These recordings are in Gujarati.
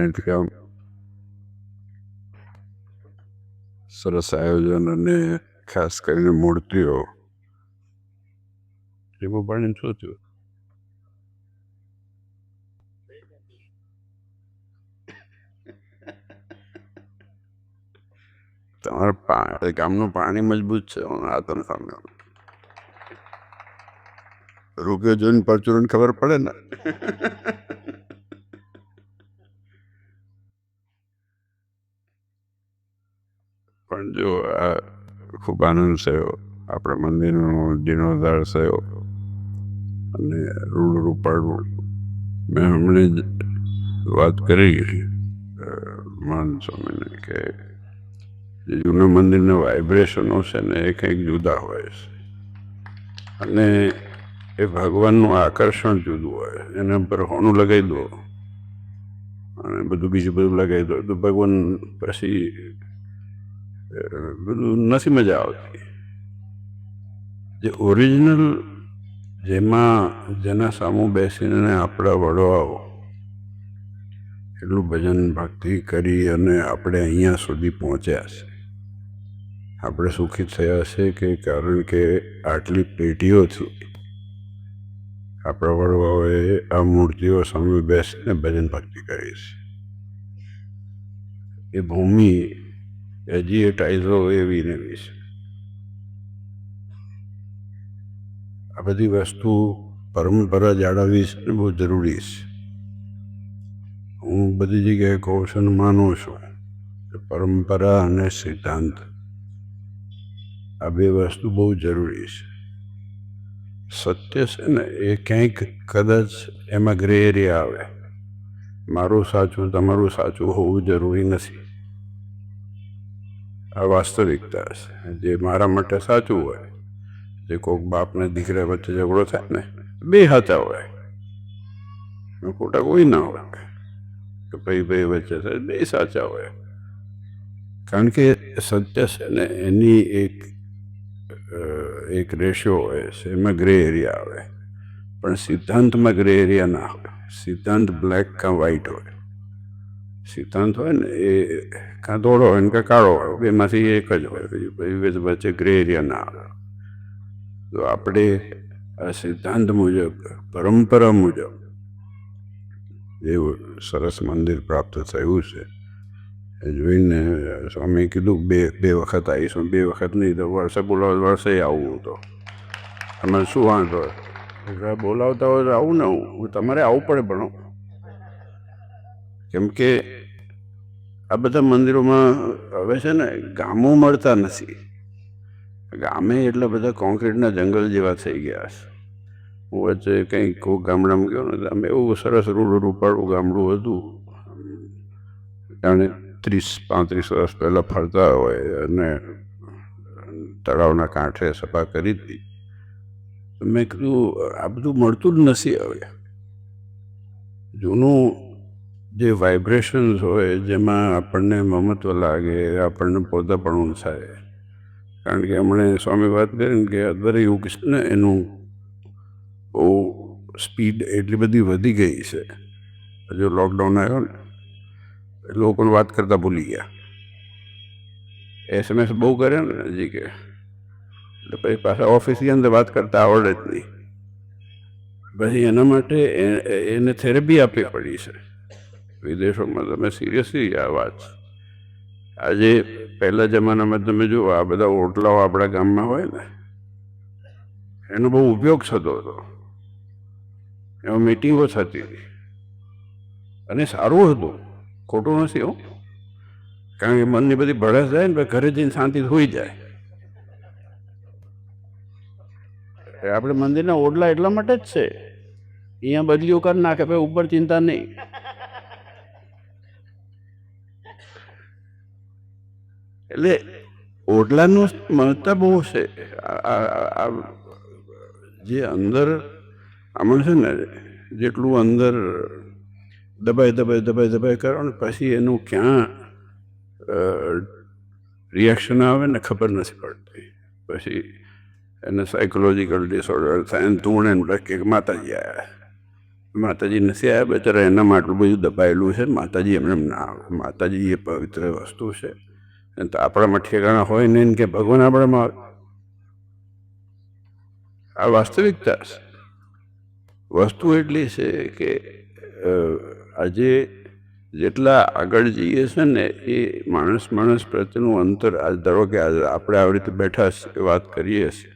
એટલે આમ સરસ આયોજન અને ખાસ કરીને મૂર્તિઓ એમાં પણ શું થયું તમારા ગામનું પાણી મજબૂત છે આ તને સામે રૂપિયો જોઈને પરચુરણ ખબર પડે ને પણ જો આ ખૂબ આનંદ થયો આપણા મંદિરનો જીર્ણોદ્ધાર થયો અને રૂડ રૂપાડું મેં હમણાં જ વાત કરી માન સ્વામીને કે જે જૂના મંદિરના વાઇબ્રેશનો છે ને એ કંઈક જુદા હોય છે અને એ ભગવાનનું આકર્ષણ જુદું હોય એના પર હોનું લગાવી દો અને બીજું બધું લગાવી દો તો ભગવાન પછી બધું નથી મજા આવતી જે ઓરિજિનલ જેમાં જેના સામું બેસીને આપણા વડવાઓ એટલું ભજન ભક્તિ કરી અને આપણે અહીંયા સુધી પહોંચ્યા છે આપણે સુખી થયા છે કે કારણ કે આટલી પેઢીઓથી આપણા વડવાઓએ આ મૂર્તિઓ સામે બેસીને ભજન ભક્તિ કરી છે એ ભૂમિ હજી એ ટાઈઝો એવી ને એવી છે આ બધી વસ્તુ પરંપરા જાળવવી છે બહુ જરૂરી છે હું બધી જગ્યાએ કહું છું માનું છું કે પરંપરા અને સિદ્ધાંત આ બે વસ્તુ બહુ જરૂરી છે સત્ય છે ને એ ક્યાંક કદાચ એમાં ગ્રે એરિયા આવે મારું સાચું તમારું સાચું હોવું જરૂરી નથી આ વાસ્તવિકતા છે જે મારા માટે સાચું હોય જે કોઈક બાપને દીકરા વચ્ચે ઝઘડો થાય ને બે સાચા હોય ખોટા કોઈ ના હોય કે ભાઈ વચ્ચે થાય બે સાચા હોય કારણ કે સત્ય છે ને એની એક રેશિયો હોય છે એમાં ગ્રે એરિયા આવે પણ સિદ્ધાંતમાં ગ્રે એરિયા ના હોય સિદ્ધાંત બ્લેક કાં વ્હાઈટ હોય સિદ્ધાંત હોય ને એ કાં ધોળો હોય ને કાં કાળો હોય બેમાંથી એક જ હોય વચ્ચે ગ્રે એરિયા ના આવે તો આપણે આ સિદ્ધાંત મુજબ પરંપરા મુજબ એવું સરસ મંદિર પ્રાપ્ત થયું છે એ જોઈને સ્વામી કીધું બે વખત આવીશું બે વખત નહીં તો વર્ષે બોલાવો વર્ષે આવવું તો તમે શું વાંધો બોલાવતા હોય તો આવું ને તમારે આવવું પડે પણ કેમ કે આ બધા મંદિરોમાં હવે છે ને ગામો મળતા નથી ગામે એટલા બધા કોન્ક્રીટના જંગલ જેવા થઈ ગયા છે હું વચ્ચે કંઈક કોઈક ગામડામાં ગયો ને આમ એવું સરસ રૂપાળું ગામડું હતું જાણે 30-35 વર્ષ પહેલાં ફરતા હોય અને તળાવના કાંઠે સભા કરી હતી મેં કીધું આ બધું મળતું જ નથી હવે જૂનું જે વાઇબ્રેશન્સ હોય જેમાં આપણને મમત્વ લાગે આપણને પોતાપણું થાય કારણ કે હમણે સ્વામી વાત કરીને કે અત્યારે યુગ છે ને એનું બહુ સ્પીડ એટલી બધી વધી ગઈ છે હજુ લોકડાઉન આવ્યો ને લોકોને વાત કરતાં ભૂલી ગયા SMS બહુ કરે ને હજી કે એટલે પછી પાછા ઓફિસની અંદર વાત કરતાં આવડે જ નહીં પછી એના માટે એને થેરેપી આપવી પડી છે વિદેશોમાં તમે સિરિયસલી આ વાત આજે પહેલા જમાનામાં તમે જુઓ આ બધા ઓટલાઓ આપણા ગામમાં હોય ને એનો બહુ ઉપયોગ થતો હતો એમાં મીટિંગો થતી હતી અને સારું હતું ખોટું નથી હો કારણ કે મનની બધી ભડસ જાય ને ઘરે જઈને શાંતિ હોઈ જાય આપણે મંદિરના ઓટલા એટલા માટે જ છે અહીંયા બદલીઓ કરી નાખે ભાઈ ઉપર ચિંતા નહીં એટલે ઓટલાનું મહત્વ બહુ છે જે અંદર આમાં છે ને જેટલું અંદર દબાઈ કરો ને પછી એનું ક્યાં રિએક્શન આવે ને ખબર નથી પડતી પછી એને સાયકોલોજીકલ ડિસઓર્ડર થાય ને તું ને કે માતાજી આવ્યા માતાજી નથી આવ્યા બચારા, એનામાં આટલું બધું દબાયેલું છે. માતાજી એમને ના આવે. માતાજી એ પવિત્ર વસ્તુ છે. તો આપણામાં ઠેકાણા હોય નહીં કે ભગવાન આપણામાં આવે. આ વાસ્તવિકતા છે. વસ્તુ એટલી છે કે આજે જેટલા આગળ જઈએ છે ને એ માણસ પ્રત્યેનું અંતર, ધારો કે આપણે આવી રીતે બેઠા વાત કરીએ છીએ,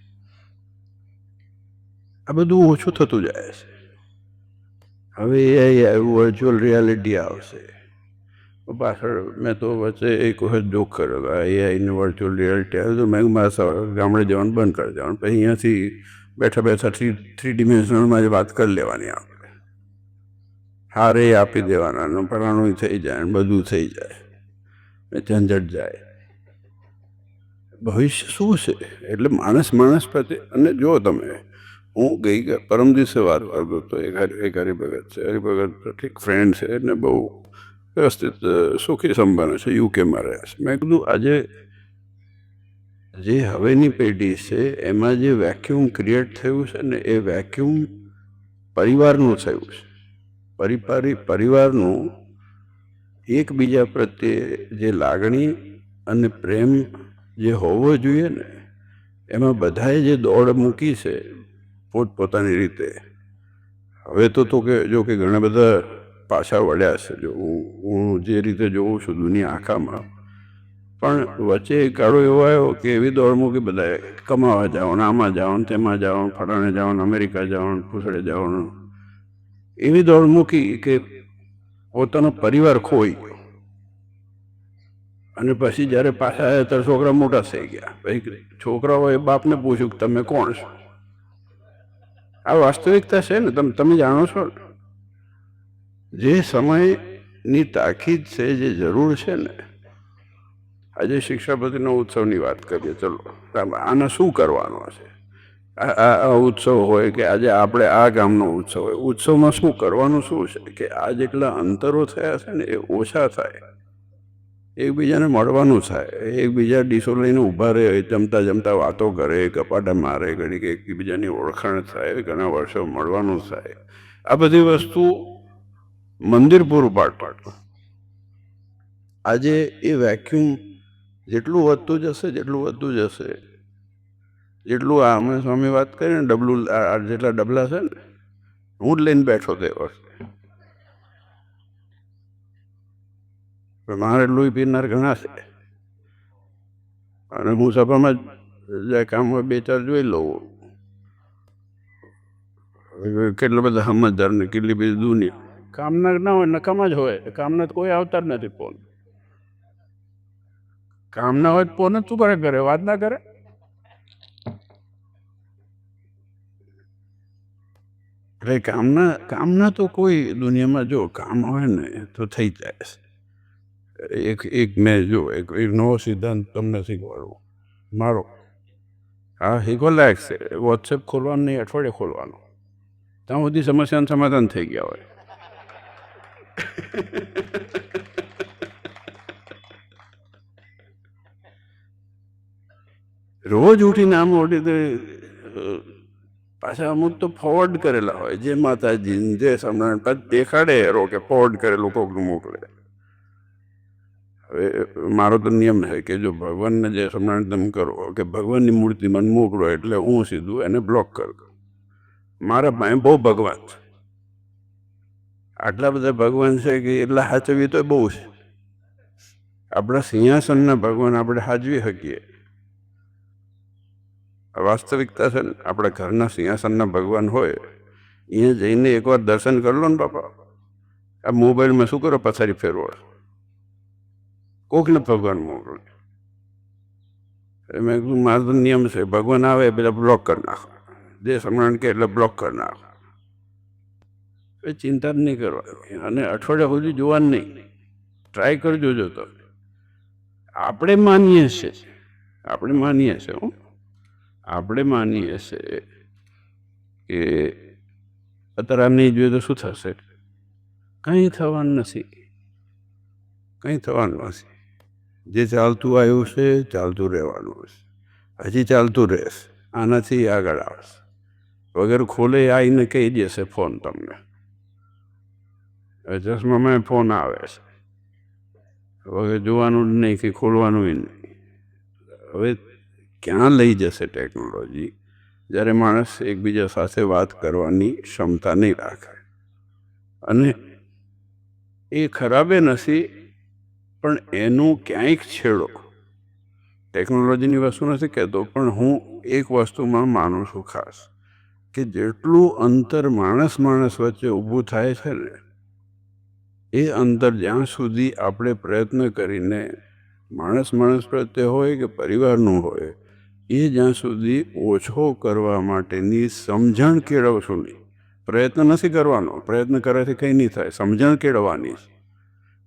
આ બધું ઓછું થતું જાય છે. હવે એ વર્ચ્યુઅલ રિયાલિટી આવશે પાછળ. મેં તો વચ્ચે એક વખત જોક કર્યો, એઆઈને વર્ચ્યુઅલ રિયાલિટી આવે તો મેં મારા ગામડે જવાનું બંધ કરી દેવાનું, પછી અહીંયાથી બેઠા બેઠા થ્રી ડિમેન્શનલમાં જ વાત કરી લેવાની. આપણે હારે આપી દેવાના ને ફલાણું થઈ જાય ને બધું થઈ જાય, ઝંઝટ જાય. ભવિષ્ય શું છે? એટલે માણસ પ્રત્યે. અને જો તમે, હું પરમ દિવસે વાત કરતો હતો, એક હરિભગત છે. હરિભગત ઠીક ફ્રેન્ડ છે ને બહુ વ્યવસ્થિત સુખી સંપન્ન છે, યુકેમાં રહે છે. મેં કીધું આજે જે હવેની પેઢી છે એમાં જે વેક્યુમ ક્રિએટ થયું છે ને એ વેક્યુમ પરિવારનું થયું છે. પરિવારનું એકબીજા પ્રત્યે જે લાગણી અને પ્રેમ જે હોવો જોઈએ ને, એમાં બધાએ જે દોડ મૂકી છે પોતપોતાની રીતે. હવે તો કે જો કે ઘણા બધા પાછા વળ્યા છે. જો હું જે રીતે જોઉં છું દુનિયા આખામાં, પણ વચ્ચે કાળો એવો આવ્યો કે એવી દોડ મૂકી બધાએ, કમાવા જાઓ ને આમાં જાઓ ને તેમાં જાઓ ને ફલાણે જાઓ ને અમેરિકા જાઓ ને પૂછડે જાઓ ને, એવી દોડ મૂકી કે પોતાનો પરિવાર ખોઈ ગયો. અને પછી જ્યારે પાછા આવ્યા ત્યારે છોકરા મોટા થઈ ગયા. પછી છોકરાઓએ બાપને પૂછ્યું કે તમે કોણ છો? આ વાસ્તવિકતા છે ને. તમે જાણો છો જે સમયની તાકીદ છે, જે જરૂર છે ને. આજે શિક્ષાપતિનો ઉત્સવની વાત કરીએ. ચલો, આને શું કરવાનું છે? આ ઉત્સવ હોય કે આજે આપણે આ ગામનો ઉત્સવ હોય, ઉત્સવમાં શું કરવાનું શું છે કે આ જેટલા અંતરો થયા છે ને એ ઓછા થાય, એકબીજાને મળવાનું થાય, એકબીજા ડીશો લઈને ઊભા રહે, જમતા જમતા વાતો કરે, કપાટા મારે, ઘડીક એકબીજાની ઓળખાણ થાય, ઘણા વર્ષો મળવાનું થાય. આ બધી વસ્તુ મંદિર પૂરું પાડતું. આજે એ વેક્યુમ જેટલું વધતું જશે જેટલું આ અમે સ્વામી વાત કરી ને જેટલા ડબલા છે ને, હું જ લઈને બેઠો તે વખતે. મારે લોહી પીનાર ઘણા છે અને હું સભામાં જ કામ હોય બે ચાર જોઈ લઉં. કેટલા બધા સમજદાર ને કેટલી બધી દુનિયા. કામના ના હોય, નકામા જ હોય. કામના તો કોઈ આવતા જ નથી. ફોન કામના હોય ફોન જ શું કરે, વાત ના કરે. એટલે કામના તો કોઈ દુનિયામાં જો કામ હોય ને તો થઈ જાય. એક મેં જો એક નવો સિદ્ધાંત તમને શીખવાડું મારો. હા, શીખવા લાયક છે. વોટ્સએપ ખોલવાનું નહીં, અઠવાડિયે ખોલવાનું. ત્યાં સુધી સમસ્યાનું સમાધાન થઈ ગયા હોય. રોજ ઉઠીને આમ પાછા અમુક તો ફોરવર્ડ કરેલા હોય, જે માતાજી જે સ્વામિનારાયણ દેખાડે એરો કે ફોરવર્ડ કરેલું કોકનું મોકલે. હવે મારો તો નિયમ છે કે જો ભગવાનને જે સ્વામિનારાયણ તમે કરો કે ભગવાનની મૂર્તિ મને મોકલો એટલે હું સીધું એને બ્લોક કરું. મારા પાસે બહુ ભગવાન છે, આટલા બધા ભગવાન છે કે એટલા સાચવી તો બહુ છે. આપણા સિંહાસનના ભગવાન આપણે સાચવી શકીએ. વાસ્તવિકતા છે ને. આપણા ઘરના સિંહાસનના ભગવાન હોય, અહીંયા જઈને એકવાર દર્શન કરી લો ને બાપા. આ મોબાઈલમાં શું કરો, પથારી ફેરવો. કોકને ભગવાન મોકલો. મેં કીધું મારો તો નિયમ છે, ભગવાન આવે પેલા બ્લોક કરી નાખો. જે સમરણ કે એટલે બ્લોક કરી નાખો. એ ચિંતા જ નહીં કરવાની અને અઠવાડિયા સુધી જોવાનું નહીં. ટ્રાય કરજો. જો તમે આપણે માનીએ છીએ કે અત્યારે આમ નહીં જોઈએ તો શું થશે? કંઈ થવાનું નથી. જે ચાલતું આવ્યું છે ચાલતું રહેવાનું છે, હજી ચાલતું રહેશે. આનાથી આગળ આવશે. વગર ખોલે આવીને કહી દેશે ફોન તમને ચશ્મામાં ફોન આવે છે, હવે જોવાનું જ નહીં કે ખોલવાનું નહીં. હવે ક્યાં લઈ જશે ટેકનોલોજી જ્યારે માણસ એકબીજા સાથે વાત કરવાની ક્ષમતા નહીં રાખે? અને એ ખરાબે નથી, પણ એનું ક્યાંક છેડો, ટેકનોલોજીની વસ્તુ નથી કહેતો, પણ હું એક વસ્તુમાં માનું છું ખાસ, કે જેટલું અંતર માણસ વચ્ચે ઊભું થાય છે ને, એ અંતર જ્યાં સુધી આપણે પ્રયત્ન કરીને માણસ પ્રત્યે હોય કે પરિવારનું હોય, એ જ્યાં સુધી ઓછો કરવા માટેની સમજણ કેળવશું નહીં. પ્રયત્ન નથી કરવાનો, પ્રયત્ન કરવાથી કંઈ નહીં થાય, સમજણ કેળવવાની.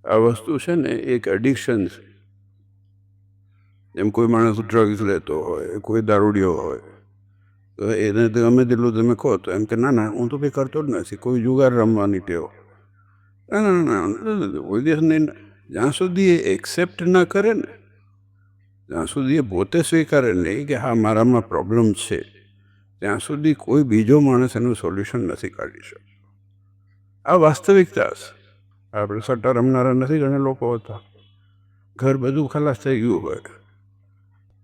આ વસ્તુ છે ને એક એડિક્શન છે. જેમ કોઈ માણસ ડ્રગ્સ લેતો હોય, કોઈ દારૂડિયો હોય, તો એને ગમે તેટલું તમે કહો તો એમ કે ના હું તો કંઈ કરતો જ નથી. કોઈ જુગાર રમવાની ટેવ, ના કોઈ દિવસ નહીં. જ્યાં સુધી એ એક્સેપ્ટ ના કરે ને, જ્યાં સુધી એ પોતે સ્વીકારે નહીં કે હા મારામાં પ્રોબ્લેમ છે, ત્યાં સુધી કોઈ બીજો માણસ એનું સોલ્યુશન નથી કાઢી શકતો. આ વાસ્તવિકતા છે. આપણે સટ્ટા રમનારા નથી ઘણા લોકો હતા, ઘર બધું ખલાસ થઈ ગયું હોય,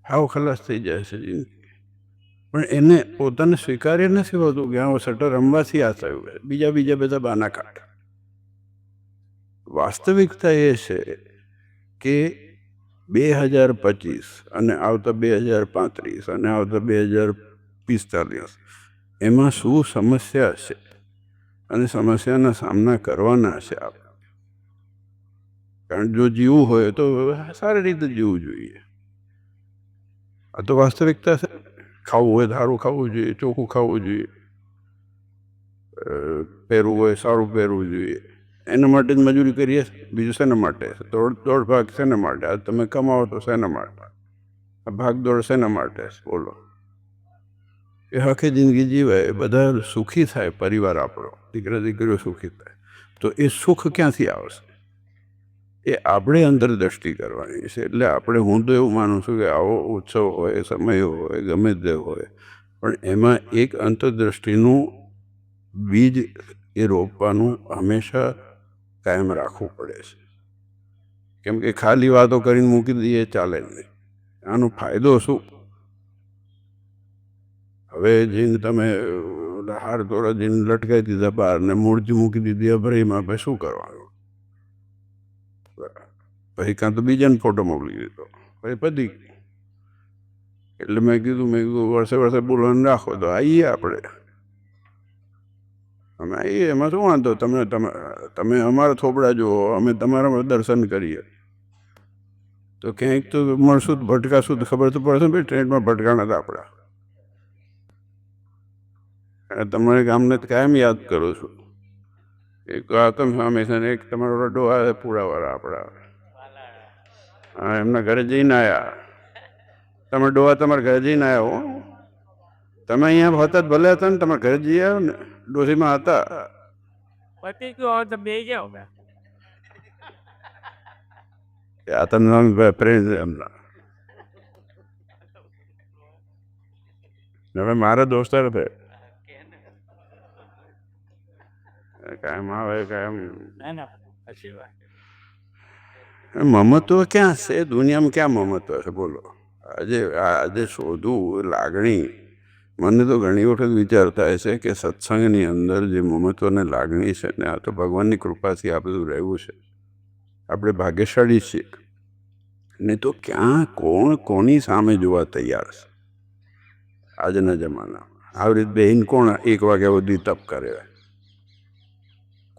હાવ ખલાસ થઈ જાય છે જિંદગી, પણ એને પોતાને સ્વીકાર્ય નથી હોતું કે હા સટ્ટા રમવાથી આ થયું છે. બીજા બધા બાના કાઢ. વાસ્તવિકતા એ છે કે 2025 અને આવતા 2035 અને આવતા 2045 એમાં શું સમસ્યા છે અને સમસ્યાના સામના કરવાના છે આપણે. કારણ જો જીવવું હોય તો સારી રીતે જીવવું જોઈએ. આ તો વાસ્તવિકતા છે. ખાવું હોય સારું ખાવું જોઈએ, ચોખ્ખું ખાવું જોઈએ, પહેરવું હોય સારું પહેરવું જોઈએ. એના માટે જ મજૂરી કરીએ. બીજું શેના માટે? દોડ ભાગ શેના માટે? આ તમે કમાવો તો શેના માટે? આ ભાગદોડ શેના માટે? બોલો. એ આખી જિંદગી જીવાય, બધા સુખી થાય, પરિવાર આપણો, દીકરા દીકરીઓ સુખી થાય, તો એ સુખ ક્યાંથી આવશે? એ આપણે અંતરદ્રષ્ટિ કરવાની છે. એટલે આપણે, હું તો એવું માનું છું કે આવો ઉત્સવ હોય, સમય હોય, ગમે તે હોય, પણ એમાં એક અંતરદ્રષ્ટિનું બીજ એ રોપવાનું હંમેશા કાયમ રાખવું પડે છે. કેમ કે ખાલી વાતો કરીને મૂકી દઈએ ચાલે નહીં. આનો ફાયદો શું? હવે જીન તમે હાર તોરા જીન લટકાઈ દીધા બહાર ને મૂર્તિ મૂકી દીધી અભરાઈમાં, ભાઈ શું કરવાનું? પછી કાં તો બીજાને ફોટો મોકલી દીધો, પછી પતી. એટલે મેં કીધું વર્ષે બોલવાનું રાખો તો આવીએ આપણે. અમે આવીએ, એમાં શું વાંધો? તમે અમારા થોબડા જુઓ, અમે તમારા દર્શન કરીએ. તો ક્યાંક તો મળશું, ભટકાશું તો ખબર તો પડશે ને ભાઈ ટ્રેનમાં ભટકાણા હતા આપણા. તમારે ગામને કાયમ યાદ કરું છું. એક આતમ સ્વામી છે ને એક તમારો રડો આવે પૂરાવાળા આપણા, હા, એમના ઘરે જઈને આવ્યા. તમે ડોહા તમારા ઘરે જઈને આવ્યા હો. તમે અહીંયા હતા ભલે હતા ને, તમારા ઘરે જઈ આવ્યો ને, ડોસીમાં હતા. પતિ ગયો તો બે ગયો. આતમ સ્વામી પ્રેમ છે એમના. હવે મારા દોસ્તાર છે, કાયમ આવે કાયમ. મમત્વ ક્યાં છે દુનિયામાં? ક્યાં મમત્વ છે બોલો? આજે શોધવું લાગણી. મને તો ઘણી વખત વિચાર થાય છે કે સત્સંગની અંદર જે મમત્વને લાગણી છે ને, આ તો ભગવાનની કૃપાથી આ બધું રહેવું છે. આપણે ભાગ્યશાળી છીએ. ને તો ક્યાં કોની સામે જોવા તૈયાર છે આજના જમાનામાં? આવી રીતે બેહીને કોણ 1 વાગ્યા સુધી તપ કરે?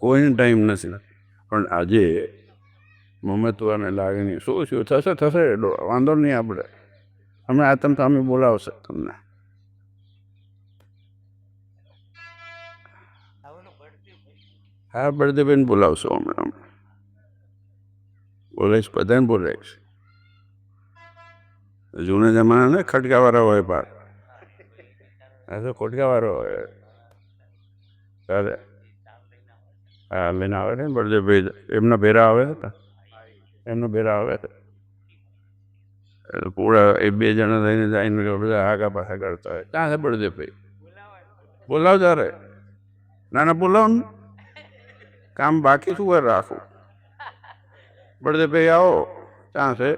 કોઈને ટાઈમ નથી. પણ આજે મમત્વ અને લાગણી શું થશે વાંધો નહીં. આપણે હમણાં આતમ સ્વામી બોલાવશે તમને. હા, બળદેવભાઈને બોલાવશો હમણાં. બોલાવીશ, બધાને બોલાવીશ. જૂના જમાના ને ખટકાવાળા હોય બાર, આ તો ખોટકાવાળો હોય. ત્યારે હા લઈને આવે ને બળદેવભાઈ, એમના ભેરા આવે હતા, એમના ભેરા આવે હતા. પૂરા 1-2 જણા લઈને જઈને બધા આગા પાછા કરતા હોય. ક્યાં છે બળદેવભાઈ? બોલાવ તારે. ના બોલાવો ને. કામ બાકી શું વાર રાખું બળદેવભાઈ આવો ત્યાં છે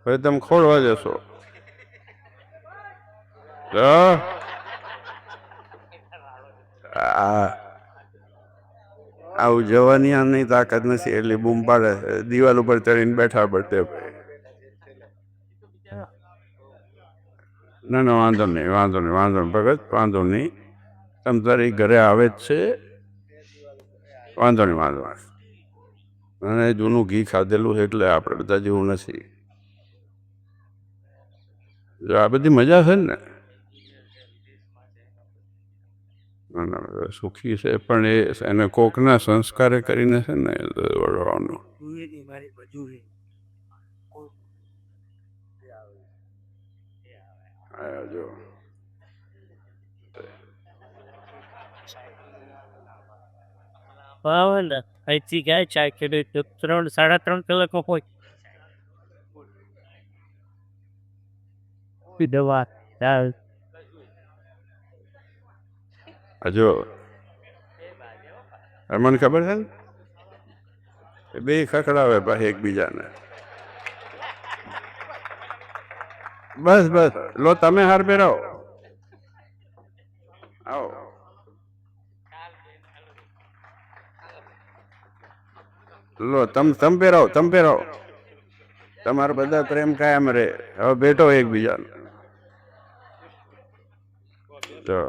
હવે તમે ખોલવા જશો આવું જવાની આની તાકાત નથી એટલી બૂમ પાડે દિવાલ ઉપર ચડીને બેઠા બળદેવભાઈ ના ના વાંધો નહીં વાંધો નહીં વાંધો નહીં ભગત વાંધો નહીં તમ તારી ઘરે આવે જ છે વાંધો નહીં વાંધો નહીં અને જૂનું ઘી ખાધેલું છે એટલે આપણે બધા જેવું નથી જો આ બધી મજા છે ને ના ના સુખી છે પણ એને કોકના સંસ્કારે કરીને છે ને વળવાનું જો બરાબર ને અહીંથી ગયા ચાર કિલોમીટર 3-3.5 કલાકમાં પહોંચ દવા દાળ જો મને ખબર છે ને એ બે ખખડાવે પાછી એકબીજાને બસ બસ લો તમે હાર પહેરાવો આવો લો તમે પહેરાવો તમારો બધા પ્રેમ કાયમ રહે હવે બેઠો એકબીજાને તો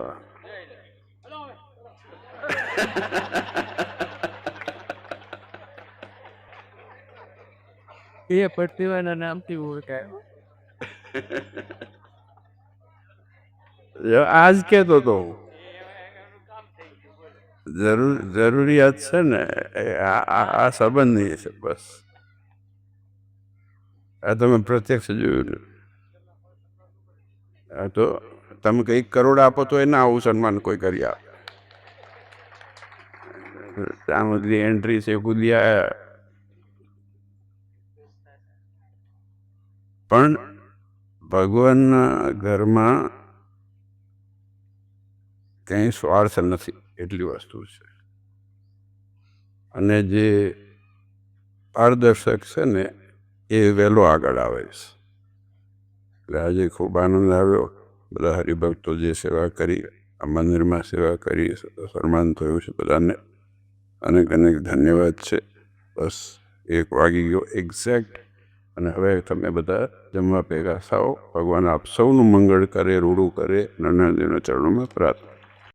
એ પ્રતિભાના નામથી ઓળખાય આજ કેતો તો જરૂરિયાત છે ને આ સંબંધની છે બસ આ તમે પ્રત્યક્ષ જોયું ને આ તો તમે કંઈક કરોડ આપો તો એના આવું સન્માન કોઈ કરી આપે ત્યાં બધી એન્ટ્રી છે કૂદી આવ્યા પણ ભગવાનના ઘરમાં કંઈ સ્વાર્થ નથી એટલી વસ્તુ છે અને જે પારદર્શક છે ને એ વહેલો આગળ આવે છે એટલે આજે ખૂબ આનંદ આવ્યો બધા હરિભક્તો જે સેવા કરી આ મંદિરમાં સેવા કરી સન્માન થયું છે બધાને અનેક અનેક ધન્યવાદ છે બસ 1 વાગી ગયો એક્ઝેક્ટ અને હવે તમે બધા જમવા ભેગા થાઓ ભગવાન આપ સૌનું મંગળ કરે રૂડું કરે નરનાદેવના ચરણોમાં પ્રાર્થના